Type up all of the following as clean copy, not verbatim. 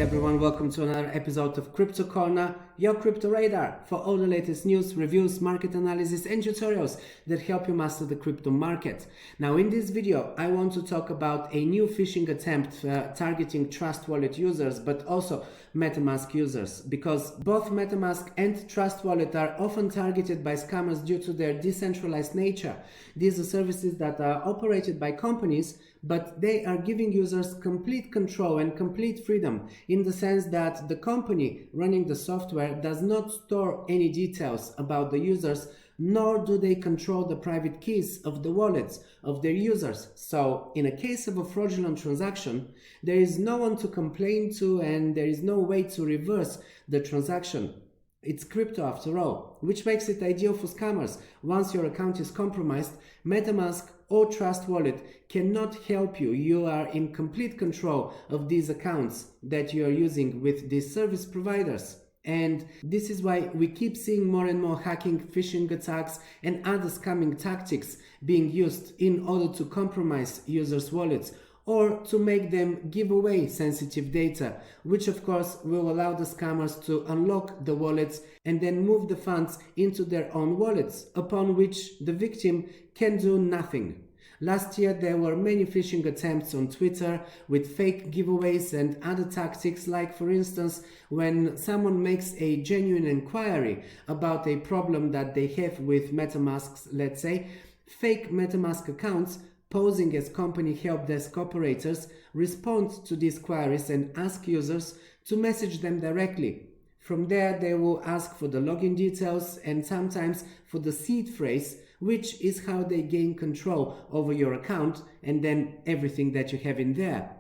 everyone, welcome to another episode of Crypto Corner, your crypto radar for all the latest news, reviews, market analysis and tutorials that help you master the crypto market. Now in this video I want to talk about a new phishing attempt targeting Trust Wallet users but also Metamask users, because both Metamask and Trust Wallet are often targeted by scammers due to their decentralized nature. These are services that are operated by companies, but they are giving users complete control and complete freedom in the sense that the company running the software does not store any details about the users, nor do they control the private keys of the wallets of their users. So in a case of a fraudulent transaction, there is no one to complain to and there is no way to reverse the transaction. It's crypto after all, which makes it ideal for scammers. Once your account is compromised, Metamask or Trust Wallet cannot help you. You are in complete control of these accounts that you are using with these service providers. And this is why we keep seeing more and more hacking, phishing attacks and other scamming tactics being used in order to compromise users' wallets or to make them give away sensitive data, which of course will allow the scammers to unlock the wallets and then move the funds into their own wallets, upon which the victim can do nothing. Last year there were many phishing attempts on Twitter with fake giveaways and other tactics, like for instance when someone makes a genuine inquiry about a problem that they have with Metamasks, let's say, fake Metamask accounts posing as company help desk operators respond to these queries and ask users to message them directly. From there they will ask for the login details and sometimes for the seed phrase, which is how they gain control over your account and then everything that you have in there.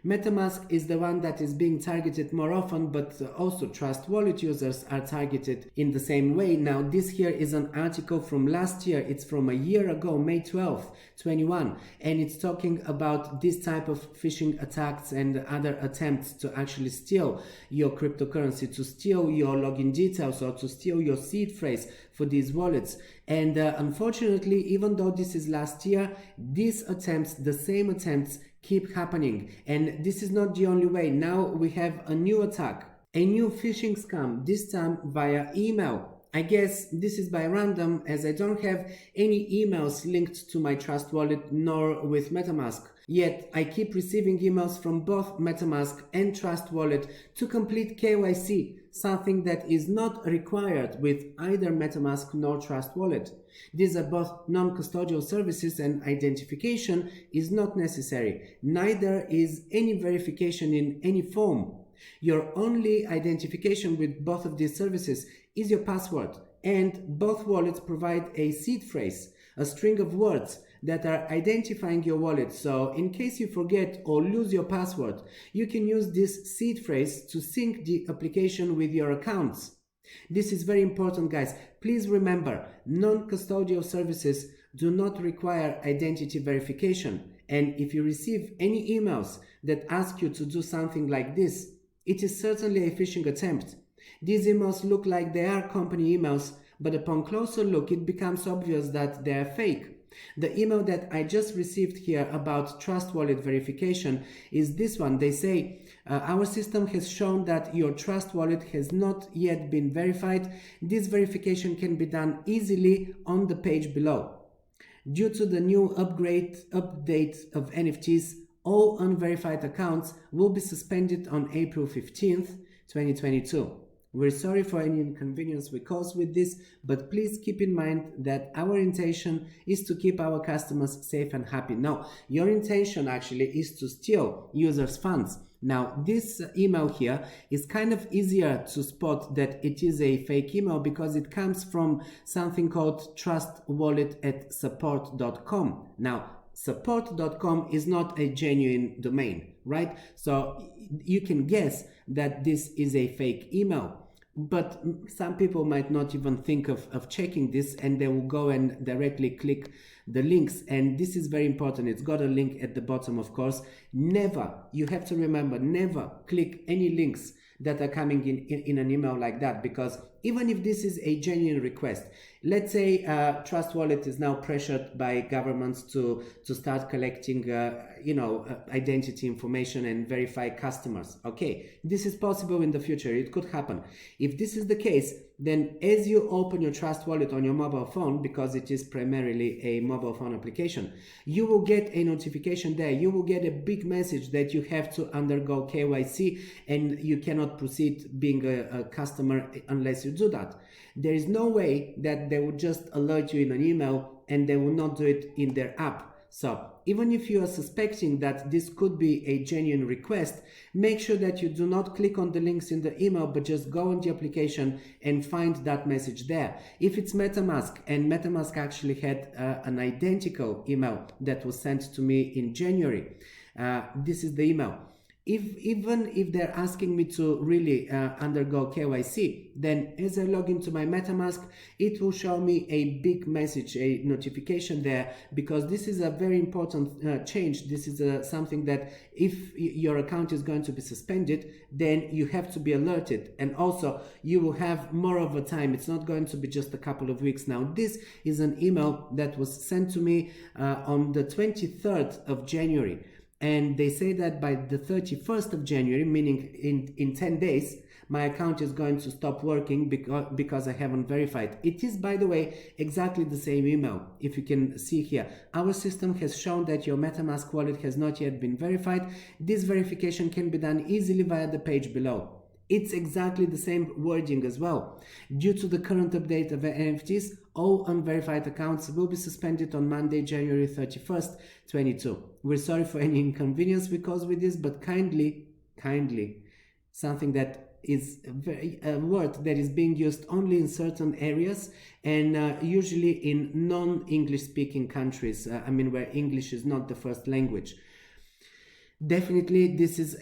Metamask is the one that is being targeted more often, but also Trust Wallet users are targeted in the same way. Now this here is an article from last year. It's from a year ago, May 12th, 21, and it's talking about this type of phishing attacks and other attempts to actually steal your cryptocurrency, to steal your login details or to steal your seed phrase for these wallets. And unfortunately, even though this is last year, these attempts, the same attempts, keep happening. And this is not the only way. Now we have a new attack, a new phishing scam, this time via email. I guess this is by random, as I don't have any emails linked to my Trust Wallet nor with Metamask. Yet I keep receiving emails from both Metamask and Trust Wallet to complete KYC, something that is not required with either Metamask nor Trust Wallet. These are both non-custodial services and identification is not necessary. Neither is any verification in any form. Your only identification with both of these services is your password, and both wallets provide a seed phrase, a string of words that are identifying your wallet. So in case you forget or lose your password, you can use this seed phrase to sync the application with your accounts. This is very important, guys. Please remember, non-custodial services do not require identity verification. And if you receive any emails that ask you to do something like this, it is certainly a phishing attempt. These emails look like they are company emails, but upon closer look it becomes obvious that they are fake. The email that I just received here about Trust Wallet verification is this one. They say, our system has shown that your Trust Wallet has not yet been verified. This verification can be done easily on the page below. Due to the new update of NFTs, all unverified accounts will be suspended on April 15th, 2022. We're sorry for any inconvenience we caused with this, but please keep in mind that our intention is to keep our customers safe and happy. No, your intention actually is to steal users' funds. Now, this email here is kind of easier to spot that it is a fake email because it comes from something called trustwallet@support.com. Now, support.com is not a genuine domain, right? So you can guess that this is a fake email. But some people might not even think of checking this, and they will go and directly click the links, and this is very important. It's got a link at the bottom, of course. Never, you have to remember, never click any links that are coming in an email like that, because even if this is a genuine request, let's say Trust Wallet is now pressured by governments to start collecting identity information and verify customers. Okay, this is possible in the future. It could happen. If this is the case, then as you open your Trust Wallet on your mobile phone, because it is primarily a mobile phone application, you will get a notification there. You will get a big message that you have to undergo KYC and you cannot proceed being a customer unless you do that. There is no way that they would just alert you in an email and they will not do it in their app. So even if you are suspecting that this could be a genuine request, make sure that you do not click on the links in the email, but just go on the application and find that message there. If it's Metamask, and Metamask actually had an identical email that was sent to me in January, this is the email. Even if they're asking me to really undergo KYC, then as I log into my Metamask, it will show me a big message, a notification there, because this is a very important change. This is something that if your account is going to be suspended, then you have to be alerted. And also you will have more of a time. It's not going to be just a couple of weeks. Now, this is an email that was sent to me on the 23rd of January. And they say that by the 31st of January, meaning in 10 days, my account is going to stop working because I haven't verified. It is, by the way, exactly the same email. If you can see here, our system has shown that your MetaMask wallet has not yet been verified. This verification can be done easily via the page below. It's exactly the same wording as well. Due to the current update of NFTs, all unverified accounts will be suspended on Monday, January 31st, 2022. We're sorry for any inconvenience we caused with this, but kindly, something that is a word that is being used only in certain areas and usually in non-English speaking countries, where English is not the first language. Definitely, this is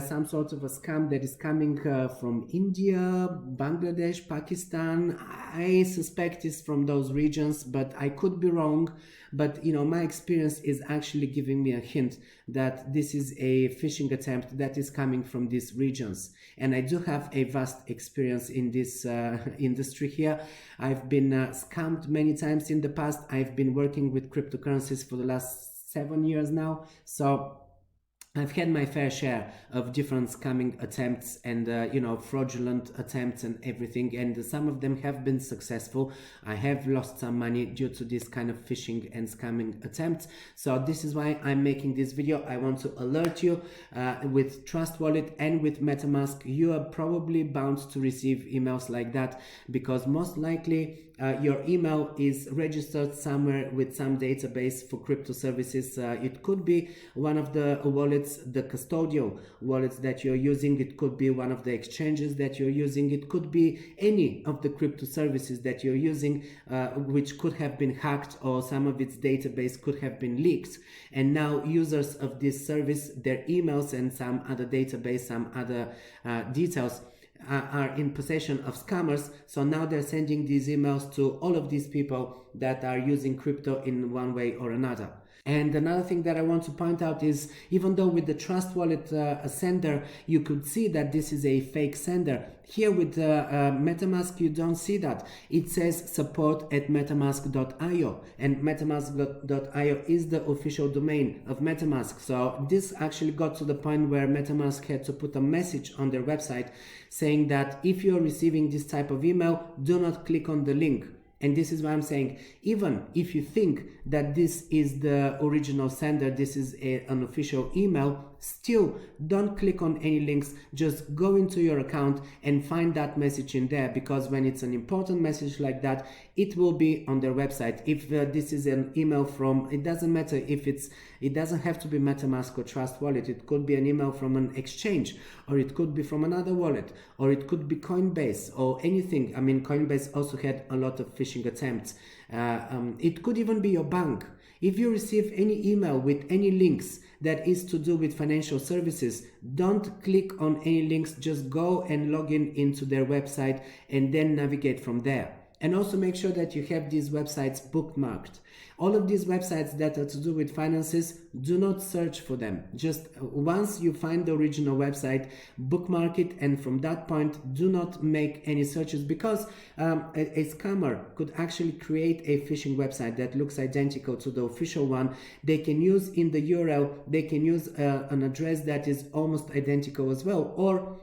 some sort of a scam that is coming from India, Bangladesh, Pakistan. I suspect it's from those regions, but I could be wrong. But my experience is actually giving me a hint that this is a phishing attempt that is coming from these regions. And I do have a vast experience in this industry here. I've been scammed many times in the past. I've been working with cryptocurrencies for the last 7 years now. So I've had my fair share of different scamming attempts and fraudulent attempts and everything, and some of them have been successful. I have lost some money due to this kind of phishing and scamming attempts. So this is why I'm making this video. I want to alert you with Trust Wallet and with Metamask. You are probably bound to receive emails like that because most likely your email is registered somewhere with some database for crypto services. It could be one of the wallets, the custodial wallets that you're using. It could be one of the exchanges that you're using. It could be any of the crypto services that you're using, which could have been hacked, or some of its database could have been leaked. And now users of this service, their emails and some other database, some other details are in possession of scammers. So now they're sending these emails to all of these people that are using crypto in one way or another. And another thing that I want to point out is, even though with the Trust Wallet sender, you could see that this is a fake sender, here with Metamask, you don't see that. It says support@metamask.io, and metamask.io is the official domain of Metamask. So this actually got to the point where Metamask had to put a message on their website saying that if you're receiving this type of email, do not click on the link. And this is why I'm saying, even if you think that this is the original sender, this is an official email, still don't click on any links. Just go into your account and find that message in there, because when it's an important message like that, it will be on their website. If this is an email from, it doesn't matter if it doesn't have to be Metamask or Trust Wallet. It could be an email from an exchange, or it could be from another wallet, or it could be Coinbase or anything. I mean, Coinbase also had a lot of phishing attempts. It could even be your bank. If you receive any email with any links that is to do with financial services, don't click on any links. Just go and log into their website and then navigate from there. And also make sure that you have these websites bookmarked. All of these websites that are to do with finances, do not search for them. Just once you find the original website, bookmark it, and from that point, do not make any searches, because a scammer could actually create a phishing website that looks identical to the official one. They can use in the URL, they can use an address that is almost identical as well, or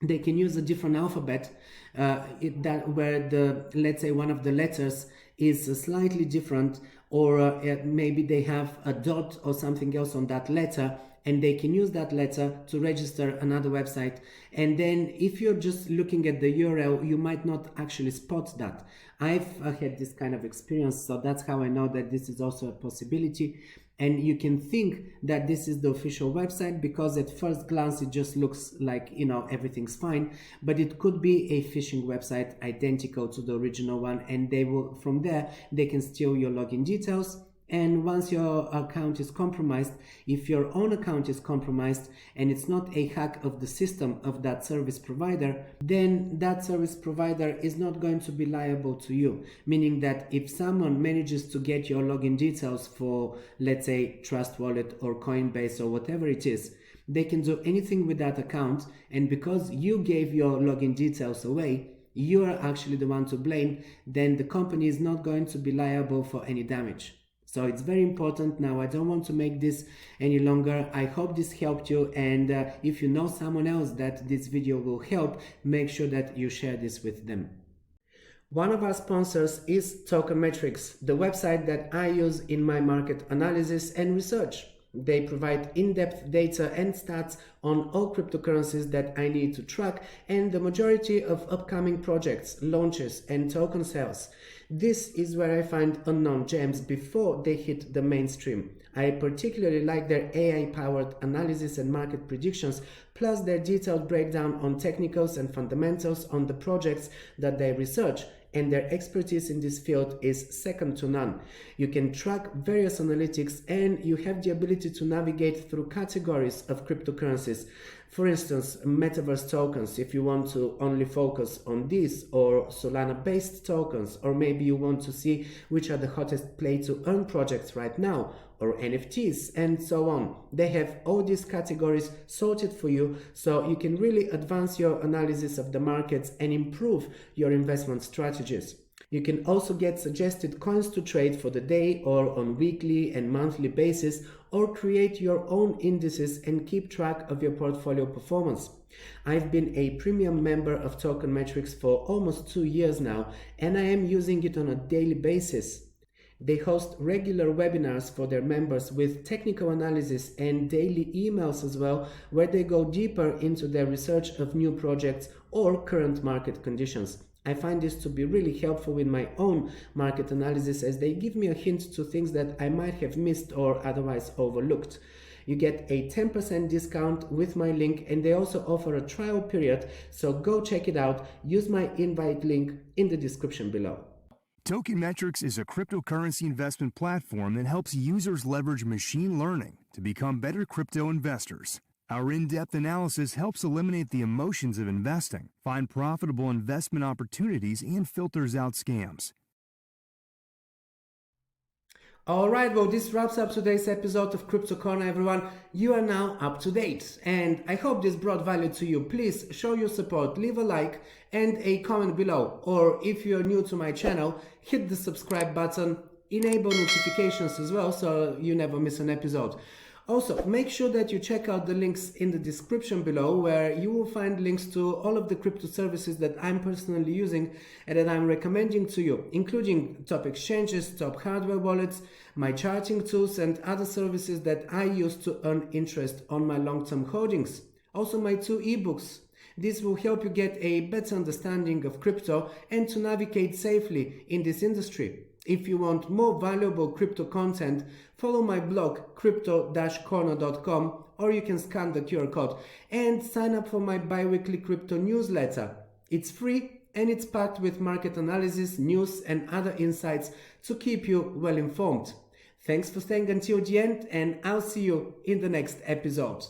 they can use a different alphabet where let's say one of the letters is slightly different, or maybe they have a dot or something else on that letter, and they can use that letter to register another website. And then if you're just looking at the URL, you might not actually spot that. I've had this kind of experience, so that's how I know that this is also a possibility. And you can think that this is the official website because at first glance it just looks like, you know, everything's fine, but it could be a phishing website identical to the original one, and they will, from there, they can steal your login details. And once your account is compromised, if your own account is compromised and it's not a hack of the system of that service provider, then that service provider is not going to be liable to you. Meaning that if someone manages to get your login details for, let's say, Trust Wallet or Coinbase or whatever it is, they can do anything with that account. And because you gave your login details away, you are actually the one to blame. Then the company is not going to be liable for any damage. So it's very important. Now, I don't want to make this any longer. I hope this helped you. And if you know someone else that this video will help, make sure that you share this with them. One of our sponsors is Tokenmetrics, the website that I use in my market analysis and research. They provide in-depth data and stats on all cryptocurrencies that I need to track and the majority of upcoming projects, launches, and token sales. This is where I find unknown gems before they hit the mainstream. I particularly like their AI-powered analysis and market predictions, plus their detailed breakdown on technicals and fundamentals on the projects that they research, and their expertise in this field is second to none. You can track various analytics and you have the ability to navigate through categories of cryptocurrencies. For instance, metaverse tokens, if you want to only focus on these, or Solana-based tokens, or maybe you want to see which are the hottest play-to-earn projects right now, or NFTs, and so on. They have all these categories sorted for you, so you can really advance your analysis of the markets and improve your investment strategies. You can also get suggested coins to trade for the day or on weekly and monthly basis, or create your own indices and keep track of your portfolio performance. I've been a premium member of Tokenmetrics for almost 2 years now, and I am using it on a daily basis. They host regular webinars for their members with technical analysis and daily emails as well, where they go deeper into their research of new projects or current market conditions. I find this to be really helpful in my own market analysis, as they give me a hint to things that I might have missed or otherwise overlooked. You get a 10% discount with my link, and they also offer a trial period, so go check it out. Use my invite link in the description below. Tokenmetrics is a cryptocurrency investment platform that helps users leverage machine learning to become better crypto investors. Our in-depth analysis helps eliminate the emotions of investing, find profitable investment opportunities, and filters out scams. Alright, well, this wraps up today's episode of Crypto Corner, everyone. You are now up to date, and I hope this brought value to you. Please show your support, leave a like and a comment below, or if you're new to my channel, hit the subscribe button, enable notifications as well so you never miss an episode. Also, make sure that you check out the links in the description below, where you will find links to all of the crypto services that I'm personally using and that I'm recommending to you, including top exchanges, top hardware wallets, my charting tools, and other services that I use to earn interest on my long-term holdings. Also, my 2 ebooks. This will help you get a better understanding of crypto and to navigate safely in this industry. If you want more valuable crypto content, follow my blog crypto-corner.com, or you can scan the QR code and sign up for my bi-weekly crypto newsletter. It's free and it's packed with market analysis, news, and other insights to keep you well informed. Thanks for staying until the end, and I'll see you in the next episode.